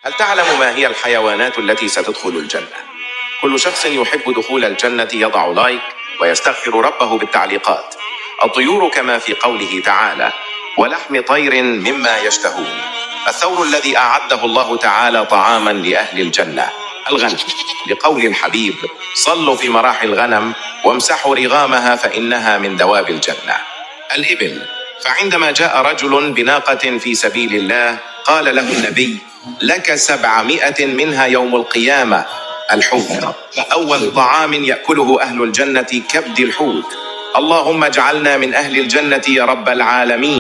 هل تعلم ما هي الحيوانات التي ستدخل الجنة؟ كل شخص يحب دخول الجنة يضع لايك ويستغفر ربه بالتعليقات. الطيور كما في قوله تعالى: ولحم طير مما يشتهون. الثور الذي أعده الله تعالى طعاما لأهل الجنة. الغنم، لقول الحبيب: صلوا في مراحي الغنم وامسحوا رغامها فإنها من دواب الجنة. الإبل، فعندما جاء رجل بناقة في سبيل الله قال له النبي: لك 700 منها يوم القيامة. الحوت، فأول طعام يأكله أهل الجنة كبد الحوت. اللهم اجعلنا من أهل الجنة يا رب العالمين.